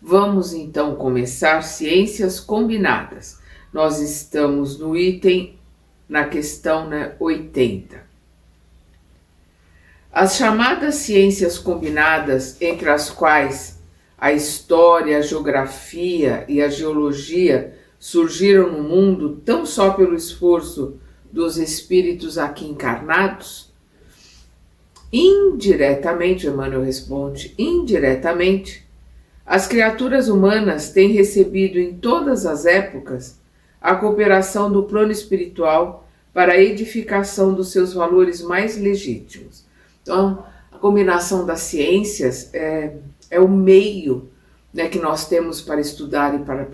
Vamos então começar ciências combinadas. Nós estamos no item, na questão 80. As chamadas ciências combinadas, entre as quais a história, a geografia e a geologia surgiram no mundo tão só pelo esforço dos espíritos aqui encarnados? Indiretamente, Emmanuel responde, indiretamente, as criaturas humanas têm recebido em todas as épocas a cooperação do plano espiritual para a edificação dos seus valores mais legítimos. Então, a combinação das ciências é o meio, que nós temos para estudar e para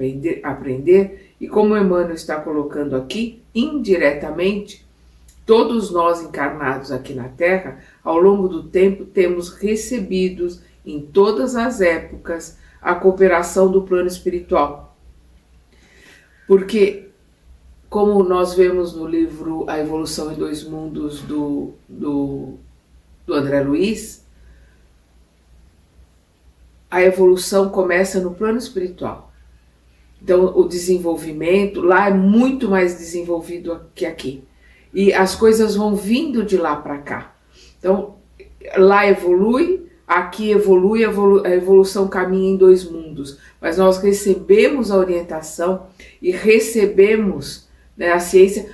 aprender, e como Emmanuel está colocando aqui, indiretamente, todos nós encarnados aqui na Terra, ao longo do tempo, temos recebido em todas as épocas a cooperação do plano espiritual. Porque, como nós vemos no livro A Evolução em Dois Mundos do André Luiz, a evolução começa no plano espiritual. Então, o desenvolvimento lá é muito mais desenvolvido que aqui. E as coisas vão vindo de lá para cá. Então, lá evolui, aqui evolui, a evolução caminha em dois mundos. Mas nós recebemos a orientação e recebemos a ciência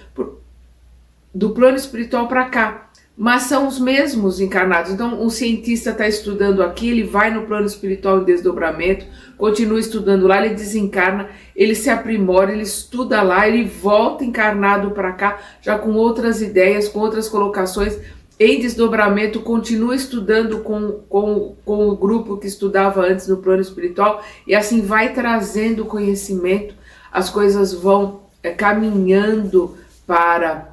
do plano espiritual para cá. Mas são os mesmos encarnados. Então, um cientista está estudando aqui, ele vai no plano espiritual em desdobramento, continua estudando lá, ele desencarna, ele se aprimora, ele estuda lá, ele volta encarnado para cá, já com outras ideias, com outras colocações, em desdobramento, continua estudando com o grupo que estudava antes no plano espiritual, e assim vai trazendo conhecimento, as coisas vão caminhando para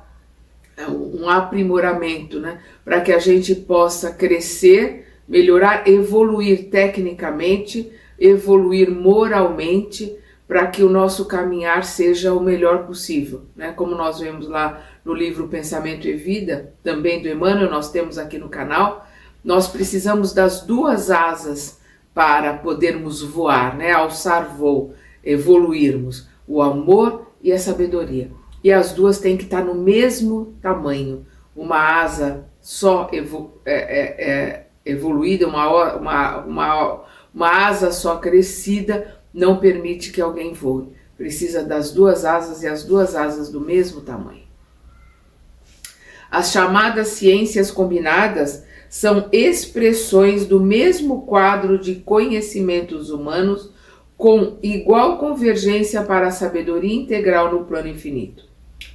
um aprimoramento, para que a gente possa crescer, melhorar, evoluir tecnicamente, evoluir moralmente, para que o nosso caminhar seja o melhor possível, Como nós vemos lá no livro Pensamento e Vida, também do Emmanuel, nós temos aqui no canal, nós precisamos das duas asas para podermos voar, alçar voo, evoluirmos, o amor e a sabedoria. E as duas têm que estar no mesmo tamanho. Uma asa só evoluída, uma asa só crescida, não permite que alguém voe. Precisa das duas asas e as duas asas do mesmo tamanho. As chamadas ciências combinadas são expressões do mesmo quadro de conhecimentos humanos com igual convergência para a sabedoria integral no plano infinito.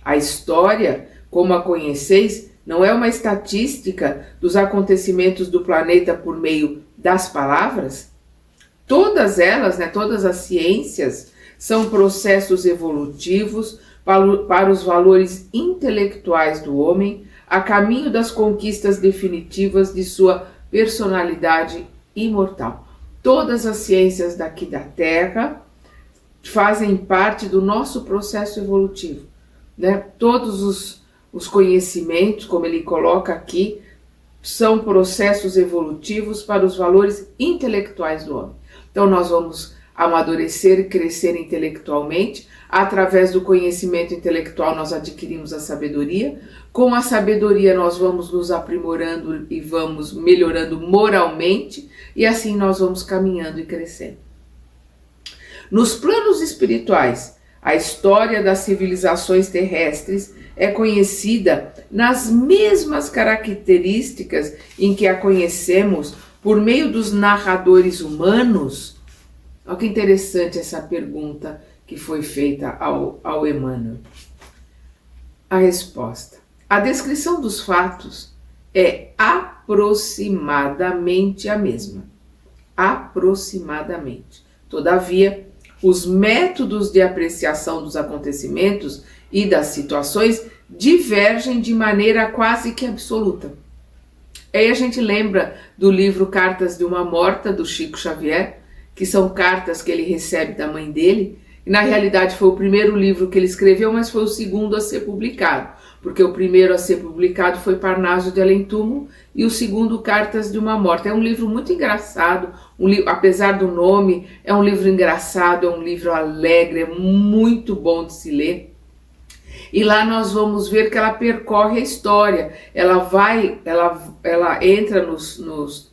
A história, como a conheceis, não é uma estatística dos acontecimentos do planeta por meio das palavras? Todas elas, todas as ciências, são processos evolutivos para os valores intelectuais do homem, a caminho das conquistas definitivas de sua personalidade imortal. Todas as ciências daqui da Terra fazem parte do nosso processo evolutivo. Todos os conhecimentos, como ele coloca aqui, são processos evolutivos para os valores intelectuais do homem. Então nós vamos amadurecer e crescer intelectualmente. Através do conhecimento intelectual nós adquirimos a sabedoria. Com a sabedoria nós vamos nos aprimorando e vamos melhorando moralmente. E assim nós vamos caminhando e crescendo. Nos planos espirituais, a história das civilizações terrestres é conhecida nas mesmas características em que a conhecemos por meio dos narradores humanos. Olha que interessante essa pergunta que foi feita ao Emmanuel. A resposta: a descrição dos fatos é aproximadamente a mesma. Aproximadamente. Todavia, os métodos de apreciação dos acontecimentos e das situações divergem de maneira quase que absoluta. Aí a gente lembra do livro Cartas de uma Morta, do Chico Xavier, que são cartas que ele recebe da mãe dele, e na realidade foi o primeiro livro que ele escreveu, mas foi o segundo a ser publicado, porque o primeiro a ser publicado foi Parnaso de Além Túmulo e o segundo Cartas de uma Morta. É um livro muito engraçado, apesar do nome, é um livro engraçado, é um livro alegre, é muito bom de se ler. E lá nós vamos ver que ela percorre a história, ela entra nos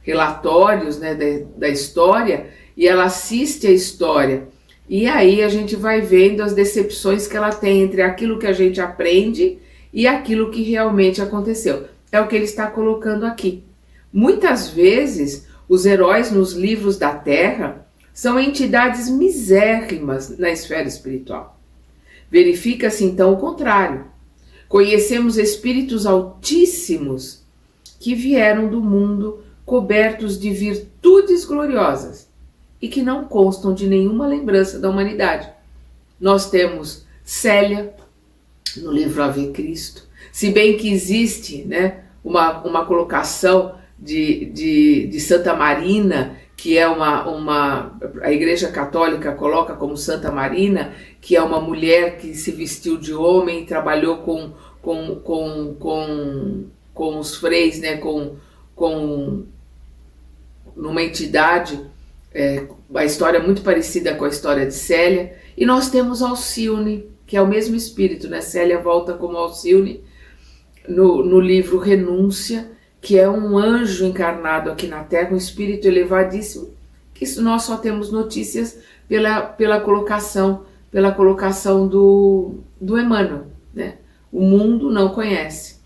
relatórios, né, da história, e ela assiste a história. E aí a gente vai vendo as decepções que ela tem entre aquilo que a gente aprende e aquilo que realmente aconteceu. É o que ele está colocando aqui. Muitas vezes, os heróis nos livros da Terra são entidades misérrimas na esfera espiritual. Verifica-se então o contrário. Conhecemos espíritos altíssimos que vieram do mundo cobertos de virtudes gloriosas e que não constam de nenhuma lembrança da humanidade. Nós temos Célia no livro Ave Cristo, se bem que existe, né, uma colocação de Santa Marina, que é a Igreja Católica coloca como Santa Marina, que é uma mulher que se vestiu de homem e trabalhou com os freis, né, numa entidade, a história é muito parecida com a história de Célia. E nós temos Alcione, que é o mesmo espírito, né? Célia volta como Alcione no livro Renúncia, que é um anjo encarnado aqui na Terra, um espírito elevadíssimo, que nós só temos notícias pela colocação do Emmanuel, né? O mundo não conhece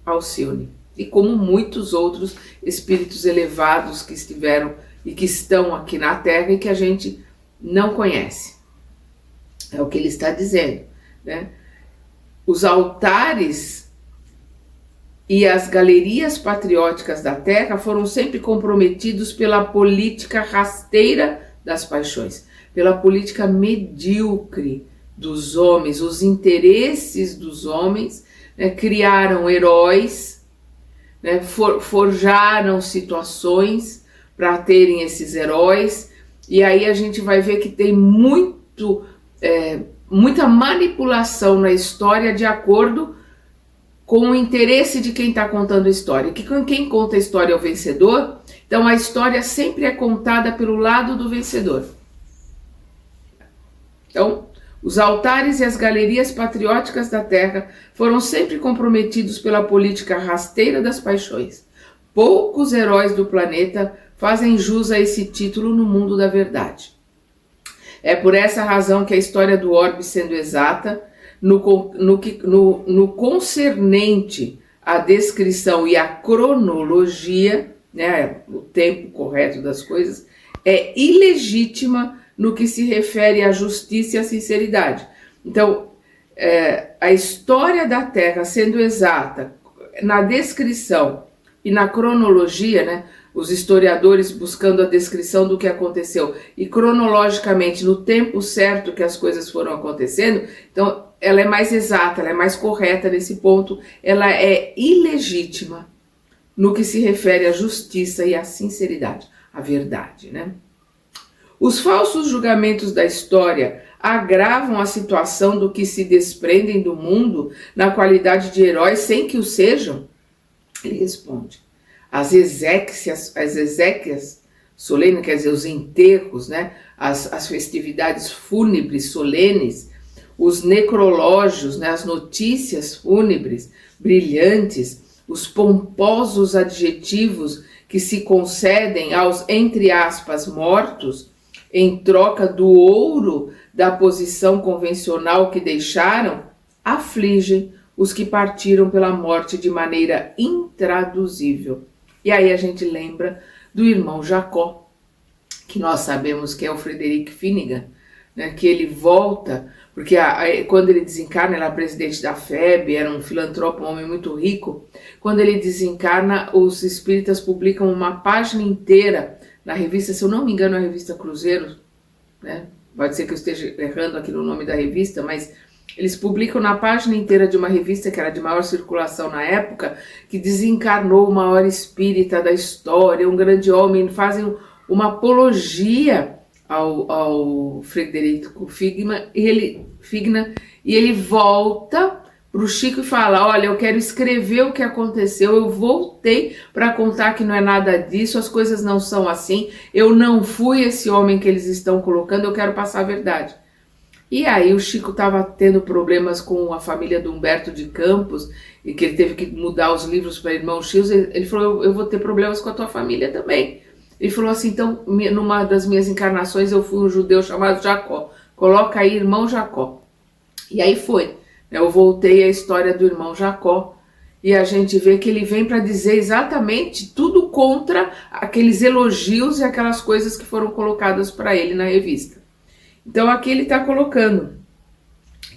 Alcione, e como muitos outros espíritos elevados que estiveram e que estão aqui na Terra e que a gente não conhece. É o que ele está dizendo, né? Os altares e as galerias patrióticas da Terra foram sempre comprometidos pela política rasteira das paixões, pela política medíocre dos homens. Os interesses dos homens, né, criaram heróis, né, forjaram situações para terem esses heróis, e aí a gente vai ver que tem muita manipulação na história de acordo com o interesse de quem está contando a história. Que quem conta a história é o vencedor, então a história sempre é contada pelo lado do vencedor. Então, os altares e as galerias patrióticas da Terra foram sempre comprometidos pela política rasteira das paixões. Poucos heróis do planeta fazem jus a esse título no mundo da verdade. É por essa razão que a história do orbe, sendo exata, no concernente à descrição e à cronologia, né, o tempo correto das coisas, é ilegítima no que se refere à justiça e à sinceridade. Então, a história da Terra sendo exata na descrição e na cronologia, né, os historiadores buscando a descrição do que aconteceu e cronologicamente no tempo certo que as coisas foram acontecendo, então ela é mais exata, ela é mais correta nesse ponto, ela é ilegítima no que se refere à justiça e à sinceridade, à verdade, né? Os falsos julgamentos da história agravam a situação do que se desprendem do mundo na qualidade de heróis sem que o sejam? Ele responde. As exéquias solenes, quer dizer, os enterros, né? As festividades fúnebres solenes, os necrológios, né? As notícias fúnebres brilhantes, os pomposos adjetivos que se concedem aos, entre aspas, mortos, em troca do ouro da posição convencional que deixaram, afligem os que partiram pela morte de maneira intraduzível. E aí a gente lembra do irmão Jacó, que nós sabemos que é o Frederick Finnegan, né, que ele volta, porque quando ele desencarna, ele era presidente da FEB, era um filantropo, um homem muito rico. Quando ele desencarna, os espíritas publicam uma página inteira na revista, se eu não me engano, a revista Cruzeiro, né? Pode ser que eu esteja errando aqui no nome da revista, mas eles publicam na página inteira de uma revista que era de maior circulação na época, que desencarnou o maior espírita da história, um grande homem, fazem uma apologia ao Frederico Figner, e ele volta pro Chico e fala: olha, eu quero escrever o que aconteceu, eu voltei para contar que não é nada disso, as coisas não são assim, eu não fui esse homem que eles estão colocando, eu quero passar a verdade. E aí o Chico estava tendo problemas com a família do Humberto de Campos, e que ele teve que mudar os livros para Irmão X, ele falou: eu vou ter problemas com a tua família também. Ele falou assim: então, numa das minhas encarnações eu fui um judeu chamado Jacó, coloca aí Irmão Jacó. E aí foi. Eu voltei à história do irmão Jacó, e a gente vê que ele vem para dizer exatamente tudo contra aqueles elogios e aquelas coisas que foram colocadas para ele na revista. Então aqui ele está colocando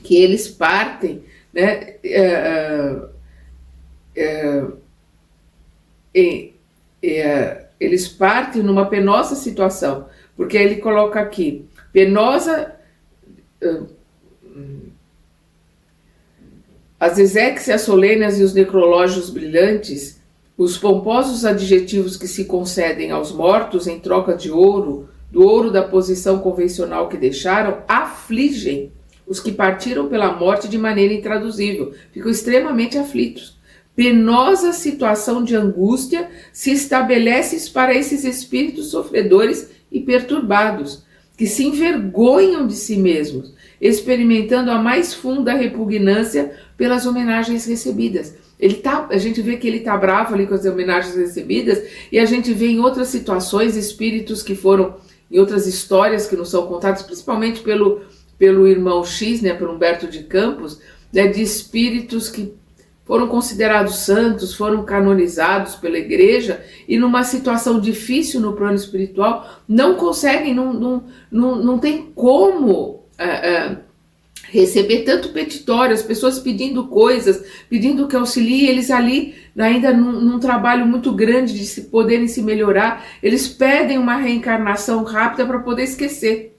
que eles partem, né, eles partem numa penosa situação, porque ele coloca aqui, penosa, as exéquias solenes e os necrológios brilhantes, os pomposos adjetivos que se concedem aos mortos em troca de ouro, do ouro da posição convencional que deixaram, afligem os que partiram pela morte de maneira intraduzível, ficam extremamente aflitos. Penosa situação de angústia se estabelece para esses espíritos sofredores e perturbados, que se envergonham de si mesmos, experimentando a mais funda repugnância pelas homenagens recebidas. A gente vê que ele está bravo ali com as homenagens recebidas, e a gente vê em outras situações espíritos que foram, em outras histórias que nos são contadas, principalmente pelo irmão X, né, pelo Humberto de Campos, né, de espíritos que foram considerados santos, foram canonizados pela igreja, e numa situação difícil no plano espiritual, não conseguem, não tem como receber tanto petitório, as pessoas pedindo coisas, pedindo que auxilie, eles ali, ainda num trabalho muito grande de poderem se melhorar, eles pedem uma reencarnação rápida para poder esquecer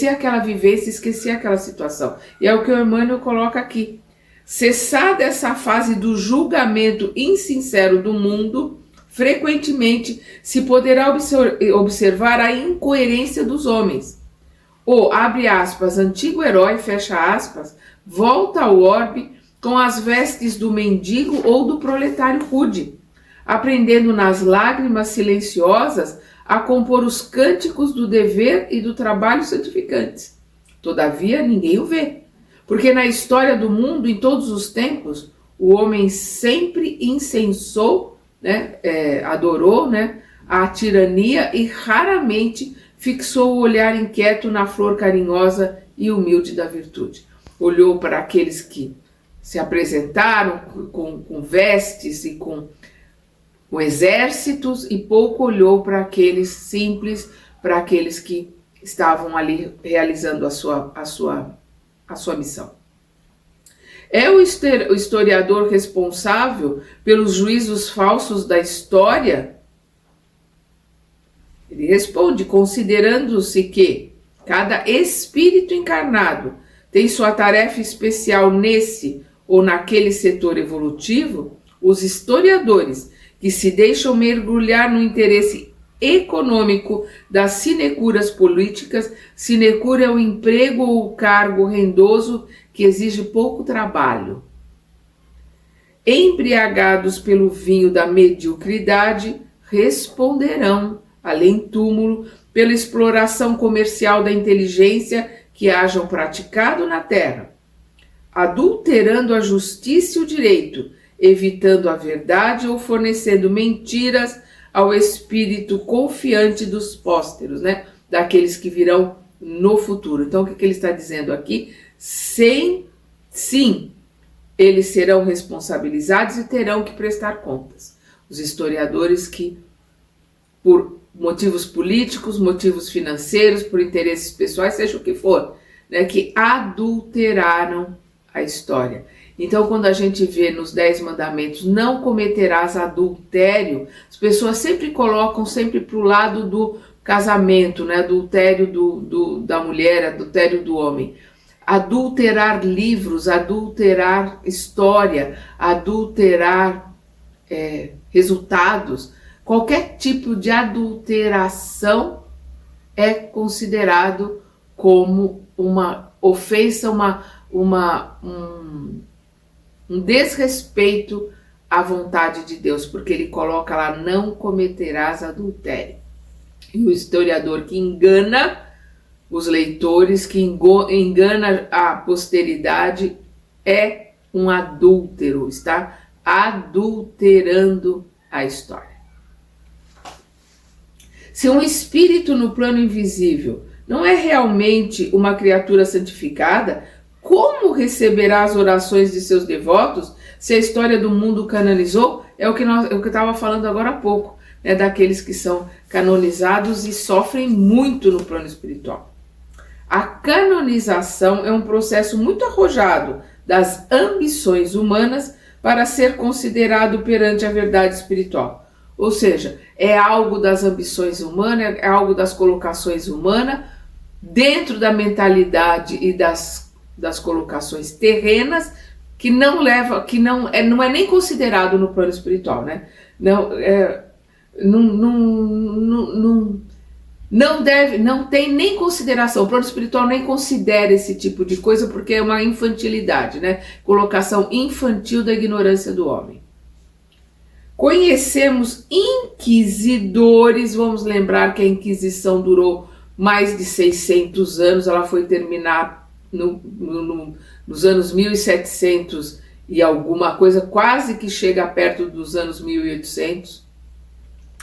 aquela vivência, esquecer aquela situação. E é o que o Emmanuel coloca aqui. Cessada essa fase do julgamento insincero do mundo, frequentemente se poderá observar a incoerência dos homens. O, abre aspas, antigo herói, fecha aspas, volta ao orbe com as vestes do mendigo ou do proletário rude, aprendendo nas lágrimas silenciosas a compor os cânticos do dever e do trabalho santificantes. Todavia, ninguém o vê. Porque na história do mundo, em todos os tempos, o homem sempre incensou, né, adorou, né, a tirania e raramente fixou o olhar inquieto na flor carinhosa e humilde da virtude. Olhou para aqueles que se apresentaram com vestes e com exércitos, e pouco olhou para aqueles simples, para aqueles que estavam ali realizando a sua missão. É o historiador responsável pelos juízos falsos da história? Ele responde, considerando-se que cada espírito encarnado tem sua tarefa especial nesse ou naquele setor evolutivo, os historiadores que se deixam mergulhar no interesse econômico das sinecuras políticas, sinecura é o emprego ou o cargo rendoso que exige pouco trabalho. Embriagados pelo vinho da mediocridade, responderão, além túmulo, pela exploração comercial da inteligência que hajam praticado na terra, adulterando a justiça e o direito, evitando a verdade ou fornecendo mentiras ao espírito confiante dos pósteros, né? Daqueles que virão no futuro. Então, o que ele está dizendo aqui? Sim, eles serão responsabilizados e terão que prestar contas. Os historiadores que, por motivos políticos, motivos financeiros, por interesses pessoais, seja o que for, né, que adulteraram a história. Então, quando a gente vê nos 10 mandamentos, não cometerás adultério, as pessoas sempre colocam sempre para o lado do casamento, né, adultério da mulher, adultério do homem. Adulterar livros, adulterar história, adulterar resultados, qualquer tipo de adulteração é considerado como uma ofensa, um desrespeito à vontade de Deus, porque ele coloca lá, não cometerás adultério. E o historiador que engana os leitores, que engana a posteridade, é um adúltero, está adulterando a história. Se um espírito no plano invisível não é realmente uma criatura santificada, como receberá as orações de seus devotos se a história do mundo canonizou? É o que eu estava falando agora há pouco, né, daqueles que são canonizados e sofrem muito no plano espiritual. A canonização é um processo muito arrojado das ambições humanas para ser considerado perante a verdade espiritual. Ou seja, é algo das ambições humanas, é algo das colocações humanas, dentro da mentalidade e das colocações terrenas, que não leva, que não é nem considerado no plano espiritual, né? Não tem nem consideração, o plano espiritual nem considera esse tipo de coisa, porque é uma infantilidade, né? Colocação infantil da ignorância do homem. Conhecemos inquisidores, vamos lembrar que a Inquisição durou mais de 600 anos, ela foi terminar nos anos 1700 e alguma coisa, quase que chega perto dos anos 1800.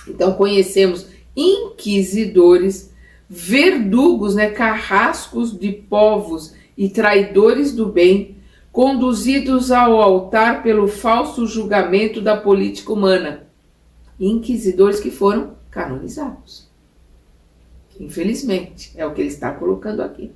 Então conhecemos inquisidores, verdugos, né, carrascos de povos e traidores do bem, conduzidos ao altar pelo falso julgamento da política humana. Inquisidores que foram canonizados. Infelizmente, é o que ele está colocando aqui.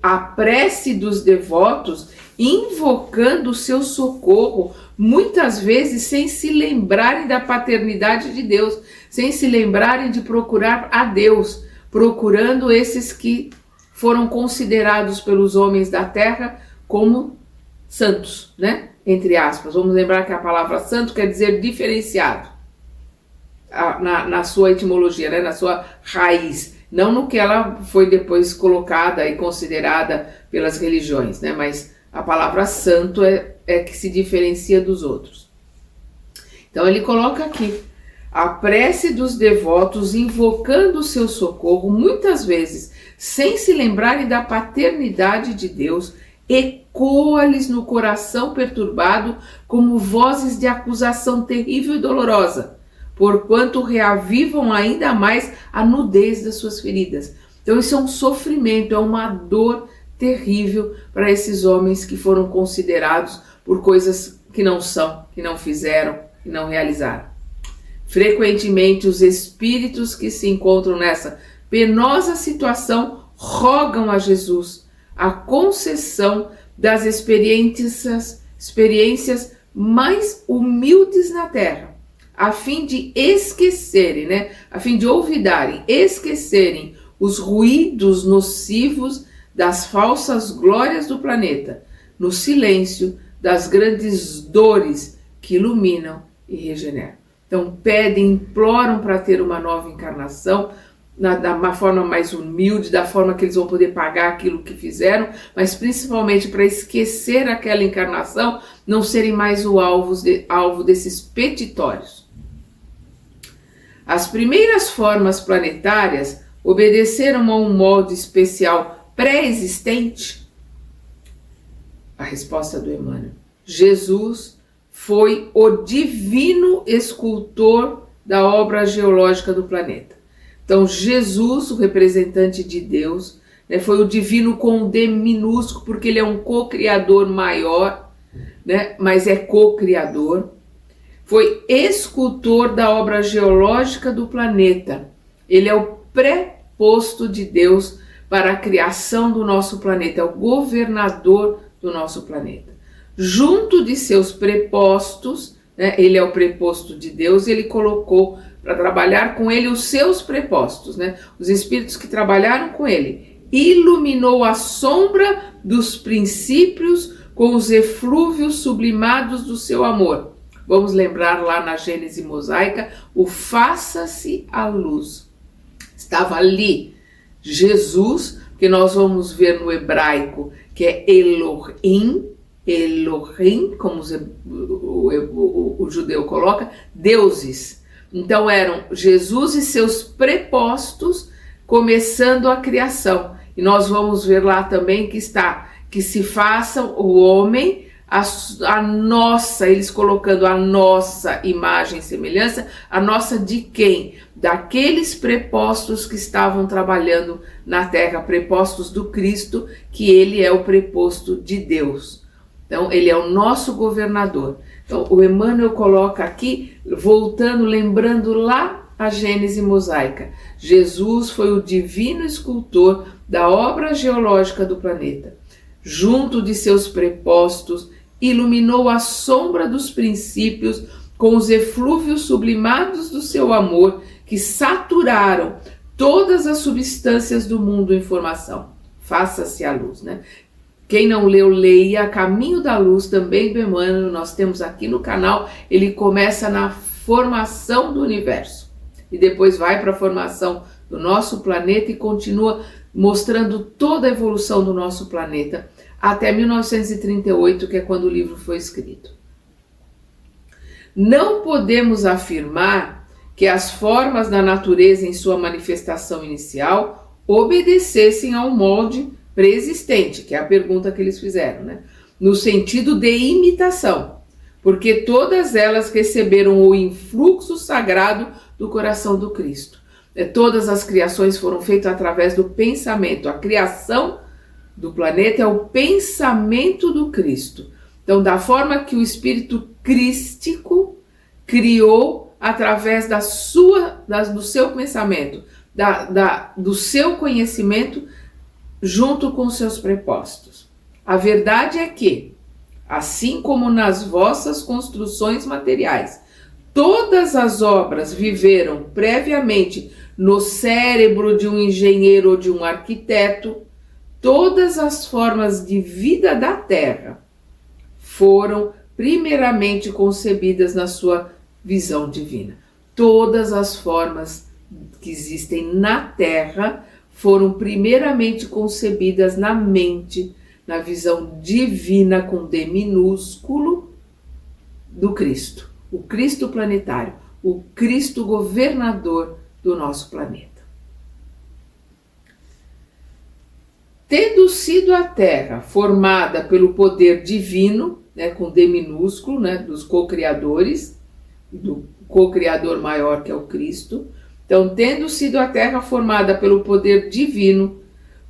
A prece dos devotos invocando o seu socorro, muitas vezes sem se lembrarem da paternidade de Deus, sem se lembrarem de procurar a Deus, procurando esses que foram considerados pelos homens da terra como santos, né? Entre aspas. Vamos lembrar que a palavra santo quer dizer diferenciado, na sua etimologia, né? Na sua raiz. Não no que ela foi depois colocada e considerada pelas religiões, né? Mas a palavra santo é que se diferencia dos outros. Então ele coloca aqui, a prece dos devotos invocando o seu socorro, muitas vezes sem se lembrarem da paternidade de Deus, ecoa-lhes no coração perturbado como vozes de acusação terrível e dolorosa, porquanto reavivam ainda mais a nudez das suas feridas. Então isso é um sofrimento, é uma dor terrível para esses homens que foram considerados por coisas que não são, que não fizeram, que não realizaram. Frequentemente os espíritos que se encontram nessa penosa situação rogam a Jesus a concessão das experiências mais humildes na terra, a fim de esquecerem, né? A fim de olvidarem, esquecerem os ruídos nocivos das falsas glórias do planeta, no silêncio das grandes dores que iluminam e regeneram. Então pedem, imploram para ter uma nova encarnação, da uma forma mais humilde, da forma que eles vão poder pagar aquilo que fizeram, mas principalmente para esquecer aquela encarnação, não serem mais o alvo desses petitórios. As primeiras formas planetárias obedeceram a um molde especial pré-existente? A resposta do Emmanuel: Jesus foi o divino escultor da obra geológica do planeta. Então Jesus, o representante de Deus, né, foi o divino com D minúsculo, porque ele é um co-criador maior, né, mas é co-criador. Foi escultor da obra geológica do planeta. Ele é o preposto de Deus para a criação do nosso planeta, é o governador do nosso planeta. Junto de seus prepostos, né, ele é o preposto de Deus, ele colocou para trabalhar com ele os seus prepostos, né, os espíritos que trabalharam com ele. Iluminou a sombra dos princípios com os eflúvios sublimados do seu amor. Vamos lembrar lá na Gênese mosaica, o faça-se a luz. Estava ali Jesus, que nós vamos ver no hebraico, que é Elohim, Elohim, como o judeu coloca, deuses. Então eram Jesus e seus prepostos começando a criação. E nós vamos ver lá também que se façam o homem a nossa, eles colocando a nossa imagem e semelhança, a nossa de quem? Daqueles prepostos que estavam trabalhando na terra, prepostos do Cristo, que ele é o preposto de Deus. Então, ele é o nosso governador. Então, o Emmanuel coloca aqui, voltando, lembrando lá a Gênese mosaica. Jesus foi o divino escultor da obra geológica do planeta. Junto de seus prepostos, iluminou a sombra dos princípios com os eflúvios sublimados do seu amor, que saturaram todas as substâncias do mundo em formação. Faça-se a luz, né? Quem não leu, leia Caminho da Luz, também do Emmanuel, nós temos aqui no canal. Ele começa na formação do universo e depois vai para a formação do nosso planeta e continua mostrando toda a evolução do nosso planeta até 1938, que é quando o livro foi escrito. Não podemos afirmar que as formas da natureza em sua manifestação inicial obedecessem ao molde preexistente, que é a pergunta que eles fizeram, né? No sentido de imitação, porque todas elas receberam o influxo sagrado do coração do Cristo. Todas as criações foram feitas através do pensamento. A criação do planeta é o pensamento do Cristo. Então, da forma que o Espírito crístico criou através do seu pensamento, do seu conhecimento, junto com seus prepostos. A verdade é que, assim como nas vossas construções materiais, todas as obras viveram previamente no cérebro de um engenheiro ou de um arquiteto, todas as formas de vida da Terra foram primeiramente concebidas na sua visão divina. Todas as formas que existem na Terra foram primeiramente concebidas na mente, na visão divina com D minúsculo do Cristo, o Cristo planetário, o Cristo governador do nosso planeta. Tendo sido a Terra formada pelo poder divino, né, com D minúsculo, né, dos co-criadores, do co-criador maior que é o Cristo. Então, tendo sido a Terra formada pelo poder divino,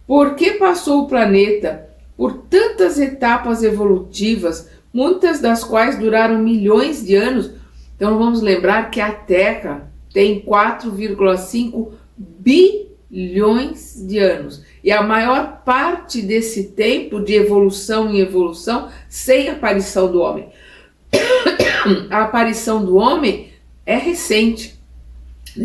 por que passou o planeta por tantas etapas evolutivas, muitas das quais duraram milhões de anos? Então, vamos lembrar que a Terra tem 4,5 bilhões de anos. E a maior parte desse tempo de evolução em evolução sem aparição do homem. A aparição do homem é recente.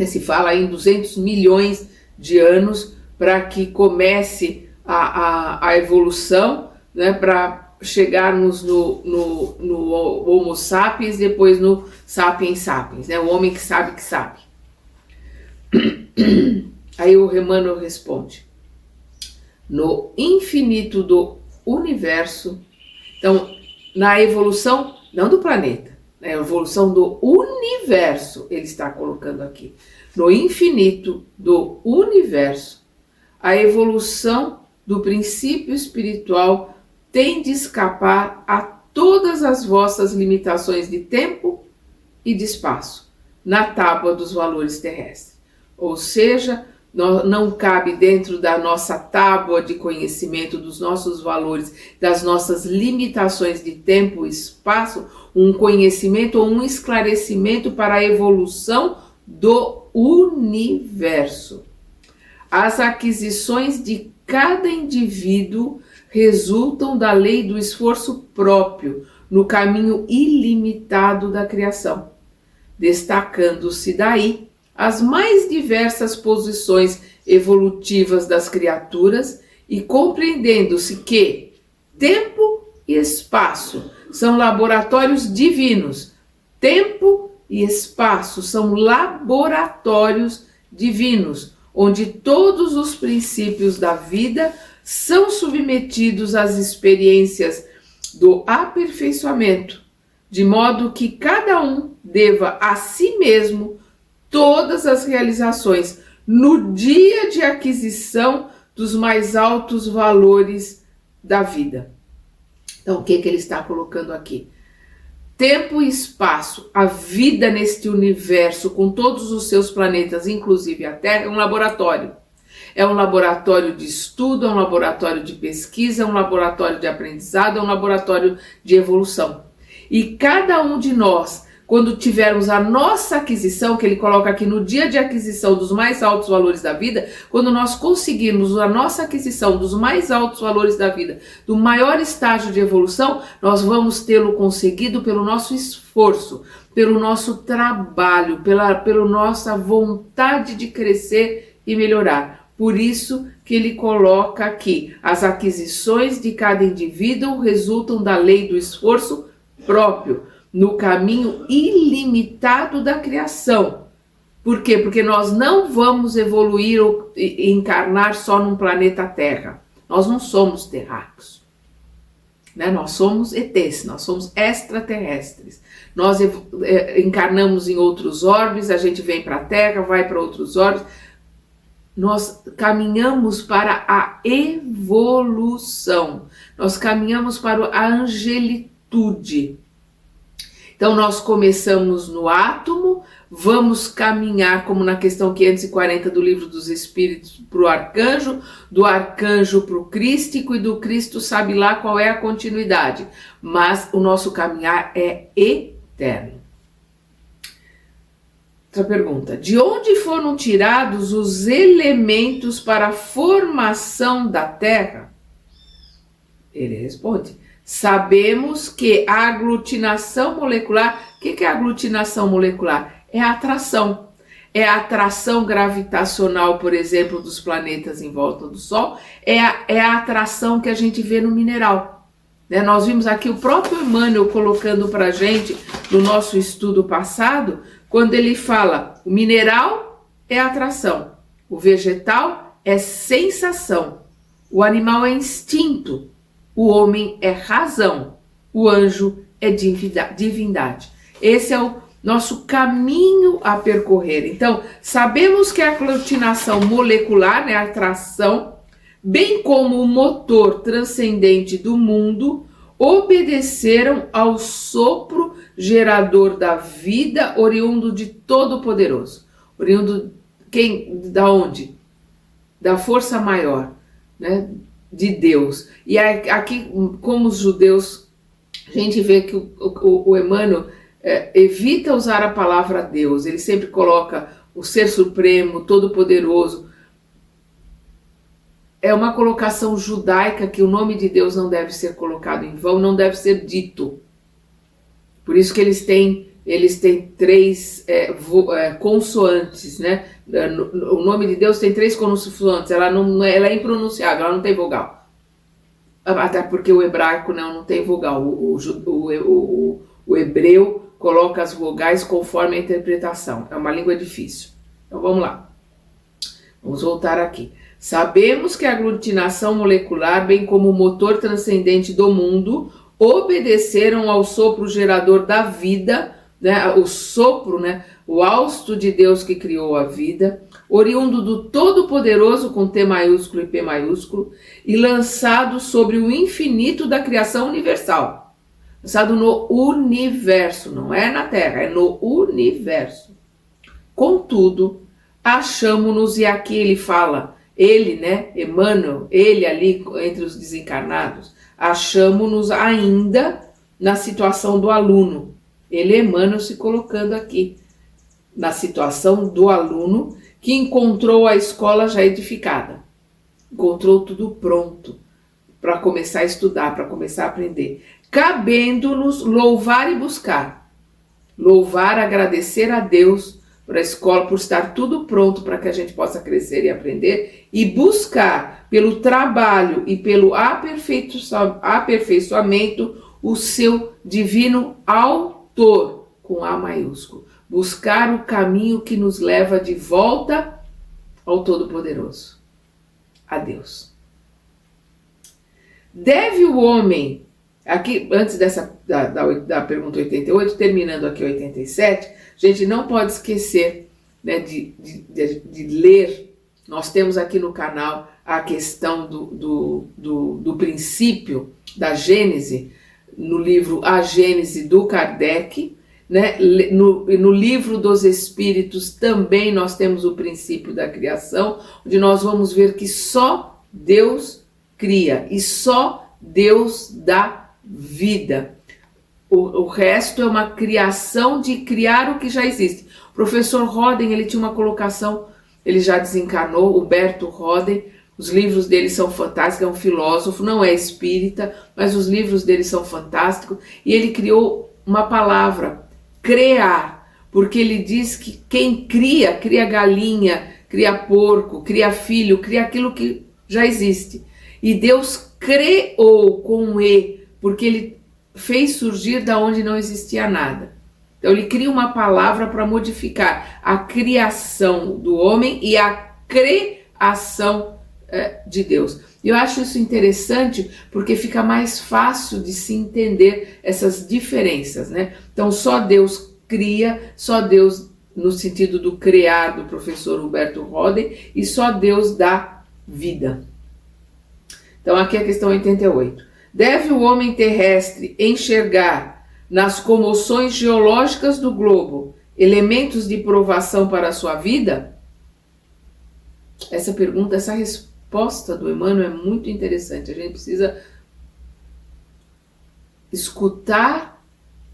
Se fala em 200 milhões de anos para que comece a evolução, né, para chegarmos no Homo sapiens, depois no Sapiens sapiens, né, o homem que sabe que sabe. Aí o Emmanuel responde: no infinito do universo, então na evolução, não do planeta, a evolução do universo, ele está colocando aqui. No infinito do universo, a evolução do princípio espiritual tem de escapar a todas as vossas limitações de tempo e de espaço, na tábua dos valores terrestres. Ou seja, não cabe dentro da nossa tábua de conhecimento, dos nossos valores, das nossas limitações de tempo e espaço, um conhecimento ou um esclarecimento para a evolução do universo. As aquisições de cada indivíduo resultam da lei do esforço próprio no caminho ilimitado da criação, destacando-se daí as mais diversas posições evolutivas das criaturas e compreendendo-se que tempo e espaço são laboratórios divinos. Tempo e espaço são laboratórios divinos, onde todos os princípios da vida são submetidos às experiências do aperfeiçoamento, de modo que cada um deva a si mesmo todas as realizações no dia de aquisição dos mais altos valores da vida. Então, o que ele está colocando aqui? Tempo e espaço, a vida neste universo, com todos os seus planetas, inclusive a Terra, é um laboratório. É um laboratório de estudo, é um laboratório de pesquisa, é um laboratório de aprendizado, é um laboratório de evolução. E cada um de nós, quando tivermos a nossa aquisição, que ele coloca aqui no dia de aquisição dos mais altos valores da vida, quando nós conseguirmos a nossa aquisição dos mais altos valores da vida, do maior estágio de evolução, nós vamos tê-lo conseguido pelo nosso esforço, pelo nosso trabalho, pela nossa vontade de crescer e melhorar. Por isso que ele coloca aqui, as aquisições de cada indivíduo resultam da lei do esforço próprio, no caminho ilimitado da criação. Por quê? Porque nós não vamos evoluir ou encarnar só num planeta Terra. Nós não somos terráqueos, né? Nós somos ETs, nós somos extraterrestres. Nós encarnamos em outros orbes, a gente vem para a Terra, vai para outros orbes. Nós caminhamos para a evolução, nós caminhamos para a angelitude. Então nós começamos no átomo, vamos caminhar, como na questão 540 do Livro dos Espíritos, para o arcanjo, do arcanjo para o crístico, e do Cristo sabe lá qual é a continuidade. Mas o nosso caminhar é eterno. Outra pergunta: de onde foram tirados os elementos para a formação da Terra? Ele responde: sabemos que a aglutinação molecular, o que é a aglutinação molecular? É a atração. É a atração gravitacional, por exemplo, dos planetas em volta do Sol, é a atração que a gente vê no mineral. Né? Nós vimos aqui o próprio Emmanuel colocando para a gente, no nosso estudo passado, quando ele fala, o mineral é atração, o vegetal é sensação, o animal é instinto, o homem é razão, o anjo é divindade. Esse é o nosso caminho a percorrer. Então, sabemos que a aglutinação molecular, né, a atração, bem como o motor transcendente do mundo, obedeceram ao sopro gerador da vida, oriundo de Todo-Poderoso. Oriundo da onde? Da força maior, né? De Deus. E aqui, como os judeus, a gente vê que o Emmanuel evita usar a palavra Deus, ele sempre coloca o Ser Supremo, Todo-Poderoso. É uma colocação judaica que o nome de Deus não deve ser colocado em vão, não deve ser dito. Por isso que eles têm 3 consoantes, né? O nome de Deus tem 3 consoantes, ela é impronunciável, ela não tem vogal. Até porque o hebraico não tem vogal. O hebreu coloca as vogais conforme a interpretação. É uma língua difícil. Então vamos lá. Vamos voltar aqui. Sabemos que a aglutinação molecular, bem como o motor transcendente do mundo, obedeceram ao sopro gerador da vida, né? O sopro, né? O hausto de Deus que criou a vida, oriundo do Todo-Poderoso com T maiúsculo e P maiúsculo, e lançado sobre o infinito da criação universal. Lançado no universo, não é na Terra, é no universo. Contudo, achamo-nos, e aqui ele fala, ele, né, Emmanuel, ele ali entre os desencarnados, achamo-nos ainda na situação do aluno. Ele, Emmanuel, se colocando aqui, na situação do aluno que encontrou a escola já edificada. Encontrou tudo pronto para começar a estudar, para começar a aprender. Cabendo-nos louvar e buscar. Louvar, agradecer a Deus para a escola, por estar tudo pronto para que a gente possa crescer e aprender, e buscar pelo trabalho e pelo aperfeiçoamento o seu divino autor, com A maiúsculo. Buscar o caminho que nos leva de volta ao Todo-Poderoso, a Deus. Deve o homem Aqui, antes da pergunta 88, terminando aqui 87, a gente não pode esquecer, né, de ler. Nós temos aqui no canal a questão do princípio da Gênese, no livro A Gênese do Kardec, né? No livro dos Espíritos também nós temos o princípio da criação, onde nós vamos ver que só Deus cria e só Deus dá vida. O resto é uma criação de criar o que já existe. O professor Roden, ele tinha uma colocação, ele já desencarnou, Huberto Roden. Os livros dele são fantásticos, é um filósofo, não é espírita, mas os livros dele são fantásticos. E ele criou uma palavra, criar, porque ele diz que quem cria, cria galinha, cria porco, cria filho, cria aquilo que já existe. E Deus criou com E, porque ele fez surgir da onde não existia nada. Então ele cria uma palavra para modificar a criação do homem e a criação de Deus. Eu acho isso interessante porque fica mais fácil de se entender essas diferenças, né? Então só Deus cria, só Deus no sentido do criar do professor Huberto Roden, e só Deus dá vida. Então aqui a questão 88. Deve o homem terrestre enxergar nas comoções geológicas do globo elementos de provação para a sua vida? Essa pergunta, essa resposta do Emmanuel é muito interessante. A gente precisa escutar,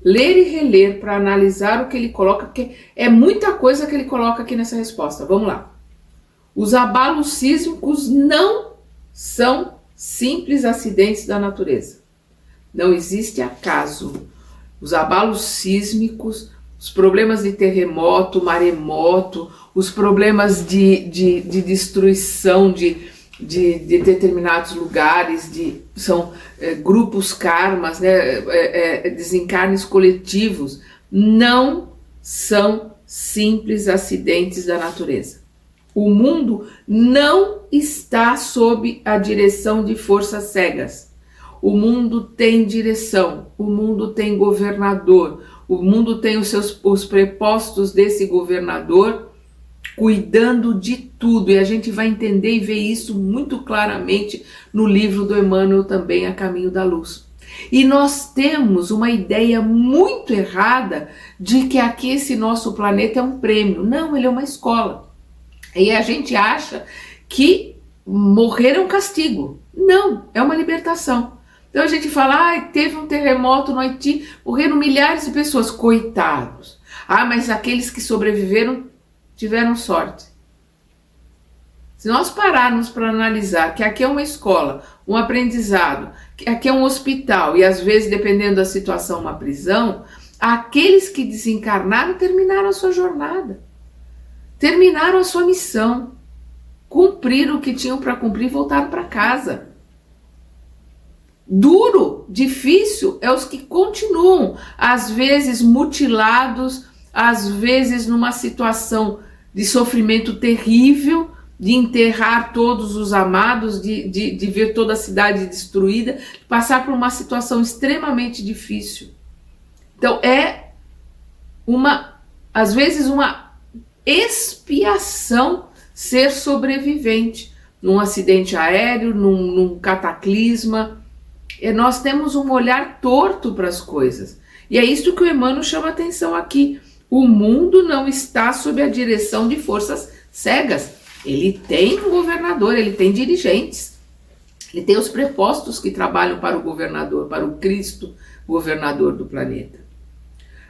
ler e reler para analisar o que ele coloca, porque é muita coisa que ele coloca aqui nessa resposta. Vamos lá. Os abalos sísmicos não são simples acidentes da natureza. Não existe acaso. Os abalos sísmicos, os problemas de terremoto, maremoto, os problemas de destruição de determinados lugares, são grupos karmas, né, desencarnes coletivos, não são simples acidentes da natureza. O mundo não está sob a direção de forças cegas. O mundo tem direção, o mundo tem governador, o mundo tem os prepostos desse governador cuidando de tudo. E a gente vai entender e ver isso muito claramente no livro do Emmanuel também, A Caminho da Luz. E nós temos uma ideia muito errada de que aqui esse nosso planeta é um prêmio. Não, ele é uma escola. E a gente acha que morrer é um castigo. Não, é uma libertação. Então a gente fala, teve um terremoto no Haiti, morreram milhares de pessoas, coitados. Mas aqueles que sobreviveram tiveram sorte. Se nós pararmos para analisar que aqui é uma escola, um aprendizado, que aqui é um hospital e às vezes, dependendo da situação, uma prisão, aqueles que desencarnaram terminaram a sua jornada. Terminaram a sua missão, cumpriram o que tinham para cumprir e voltaram para casa. Duro, difícil é os que continuam, às vezes mutilados, às vezes numa situação de sofrimento terrível, de enterrar todos os amados, de ver toda a cidade destruída, passar por uma situação extremamente difícil. Então às vezes uma expiação ser sobrevivente num acidente aéreo, num cataclisma. Nós temos um olhar torto para as coisas. E é isso que o Emmanuel chama atenção aqui. O mundo não está sob a direção de forças cegas. Ele tem um governador, ele tem dirigentes. Ele tem os prepostos que trabalham para o governador, para o Cristo governador do planeta.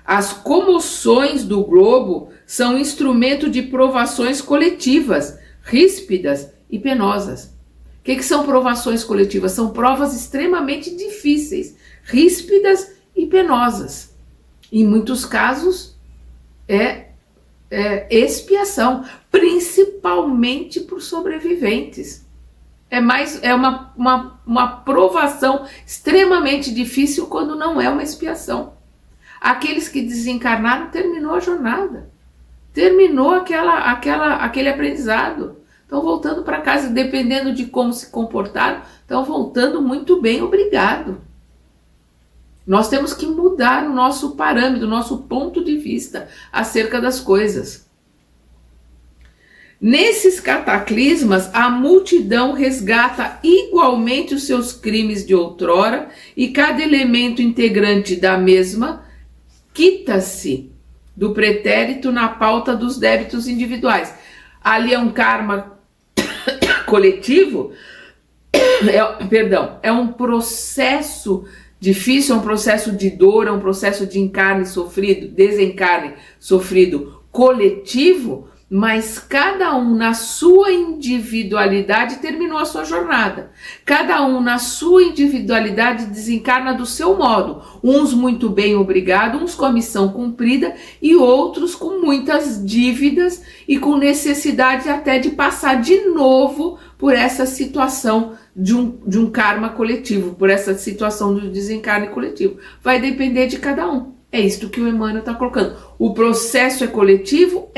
As comoções do globo são instrumento de provações coletivas, ríspidas e penosas. O que são provações coletivas? São provas extremamente difíceis, ríspidas e penosas. Em muitos casos, expiação, principalmente por sobreviventes. É uma provação extremamente difícil quando não é uma expiação. Aqueles que desencarnaram, terminou a jornada, terminou aquele aprendizado, estão voltando para casa, dependendo de como se comportaram, estão voltando muito bem, obrigado. Nós temos que mudar o nosso parâmetro, o nosso ponto de vista acerca das coisas. Nesses cataclismas, a multidão resgata igualmente os seus crimes de outrora e cada elemento integrante da mesma quita-se do pretérito na pauta dos débitos individuais. Ali é um karma coletivo, é um processo difícil, é um processo de dor, é um processo de desencarne sofrido coletivo, mas cada um na sua individualidade terminou a sua jornada. Cada um na sua individualidade desencarna do seu modo. Uns muito bem, obrigado, uns com a missão cumprida e outros com muitas dívidas e com necessidade até de passar de novo por essa situação de um karma coletivo, por essa situação do desencarne coletivo. Vai depender de cada um. É isto que o Emmanuel está colocando. O processo é coletivo?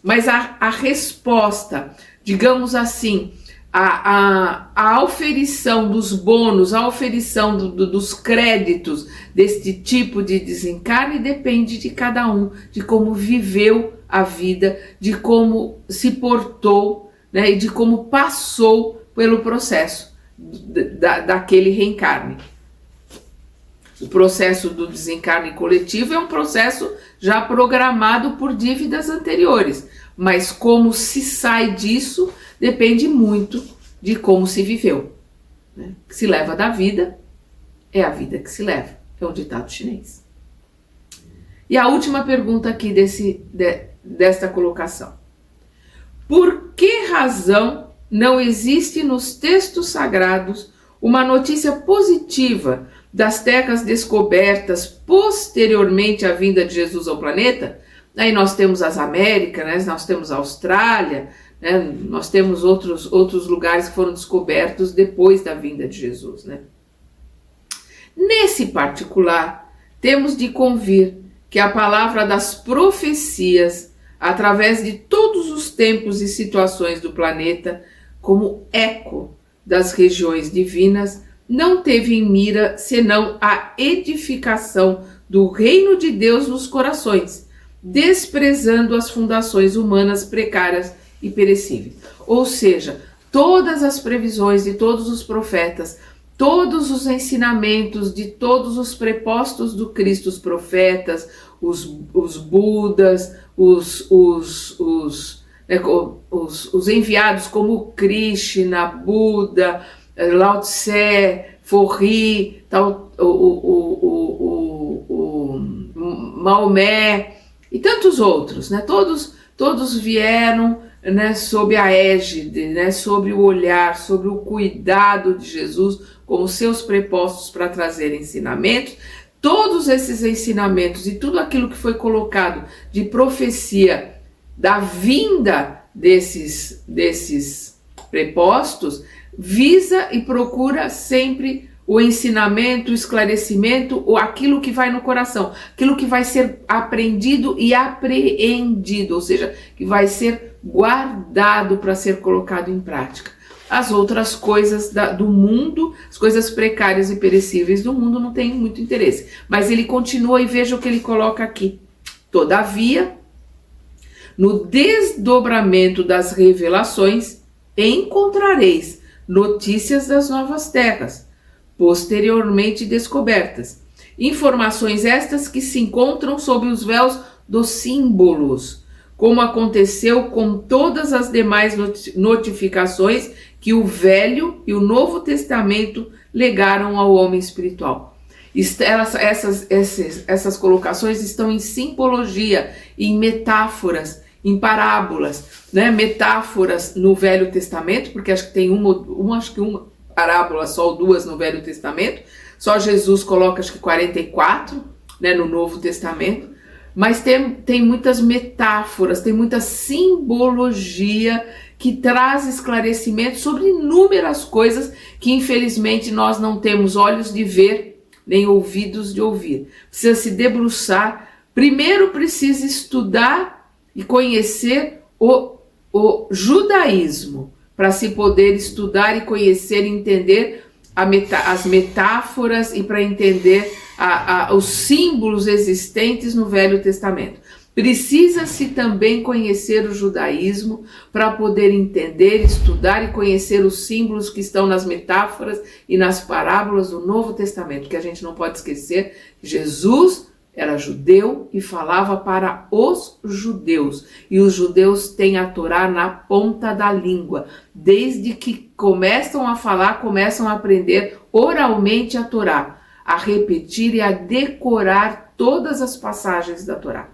Mas a resposta, digamos assim, a auferição dos bônus, a auferição dos créditos deste tipo de desencarne depende de cada um, de como viveu a vida, de como se portou, né, e de como passou pelo processo daquele reencarne. O processo do desencarne coletivo é um processo já programado por dívidas anteriores, mas como se sai disso depende muito de como se viveu. Né? O que se leva da vida é a vida que se leva, é um ditado chinês. E a última pergunta aqui desta colocação. Por que razão não existe nos textos sagrados uma notícia positiva das terras descobertas posteriormente à vinda de Jesus ao planeta? Aí nós temos as Américas, né? Nós temos a Austrália, né? Nós temos outros lugares que foram descobertos depois da vinda de Jesus. Né? Nesse particular, temos de convir que a palavra das profecias, através de todos os tempos e situações do planeta, como eco das regiões divinas, não teve em mira senão a edificação do reino de Deus nos corações, desprezando as fundações humanas precárias e perecíveis. Ou seja, todas as previsões de todos os profetas, todos os ensinamentos de todos os prepostos do Cristo, os profetas, os Budas, os enviados como Krishna, Buda, Lao Tse, Forri, Maomé e tantos outros, né? Todos vieram, né, sob a égide, né, sob o olhar, sobre o cuidado de Jesus, com os seus prepostos para trazer ensinamentos. Todos esses ensinamentos e tudo aquilo que foi colocado de profecia da vinda desses prepostos visa e procura sempre o ensinamento, o esclarecimento, ou aquilo que vai no coração, aquilo que vai ser aprendido e apreendido, ou seja, que vai ser guardado para ser colocado em prática. As outras coisas do mundo, as coisas precárias e perecíveis do mundo não tem muito interesse. Mas ele continua e veja o que ele coloca aqui. Todavia, no desdobramento das revelações, encontrareis notícias das novas terras, posteriormente descobertas. Informações estas que se encontram sob os véus dos símbolos, como aconteceu com todas as demais notificações que o Velho e o Novo Testamento legaram ao homem espiritual. Essas colocações estão em simbologia, em metáforas, em parábolas, né? Metáforas no Velho Testamento, porque acho que tem uma parábola só, ou duas no Velho Testamento, só Jesus coloca acho que 44, né, no Novo Testamento, mas tem muitas metáforas, tem muita simbologia que traz esclarecimento sobre inúmeras coisas que infelizmente nós não temos olhos de ver, nem ouvidos de ouvir. Precisa se debruçar, primeiro precisa estudar e conhecer o judaísmo, para se poder estudar e conhecer e entender as metáforas e para entender os símbolos existentes no Velho Testamento. Precisa-se também conhecer o judaísmo para poder entender, estudar e conhecer os símbolos que estão nas metáforas e nas parábolas do Novo Testamento, que a gente não pode esquecer. Jesus era judeu e falava para os judeus, e os judeus têm a Torá na ponta da língua. Desde que começam a falar, começam a aprender oralmente a Torá, a repetir e a decorar todas as passagens da Torá.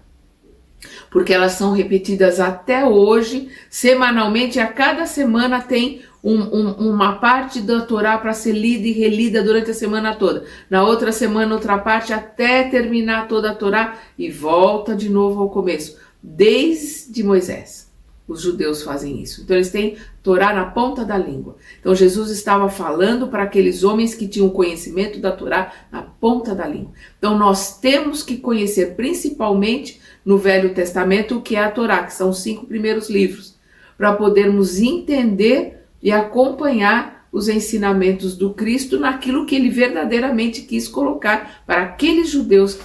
Porque elas são repetidas até hoje, semanalmente, a cada semana tem uma parte da Torá para ser lida e relida durante a semana toda. Na outra semana, outra parte, até terminar toda a Torá e volta de novo ao começo. Desde Moisés, os judeus fazem isso. Então eles têm Torá na ponta da língua. Então Jesus estava falando para aqueles homens que tinham conhecimento da Torá na ponta da língua. Então nós temos que conhecer principalmente no Velho Testamento o que é a Torá, que são os 5 primeiros livros, para podermos entender e acompanhar os ensinamentos do Cristo naquilo que ele verdadeiramente quis colocar para aqueles judeus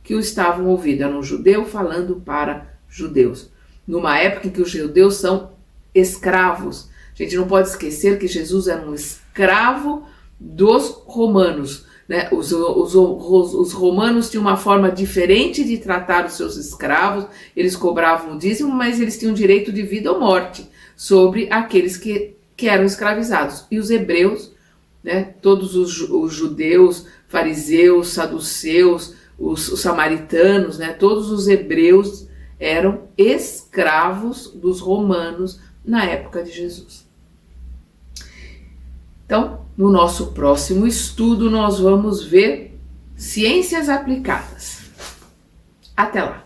que o estavam ouvindo. Era um judeu falando para judeus. Numa época em que os judeus são escravos. A gente não pode esquecer que Jesus era um escravo dos romanos, né? Os romanos tinham uma forma diferente de tratar os seus escravos. Eles cobravam o dízimo, mas eles tinham direito de vida ou morte sobre aqueles que eram escravizados. E os hebreus, né? Todos os judeus, fariseus, saduceus, os samaritanos, né? Todos os hebreus eram escravos dos romanos na época de Jesus. Então, no nosso próximo estudo, nós vamos ver ciências aplicadas. Até lá!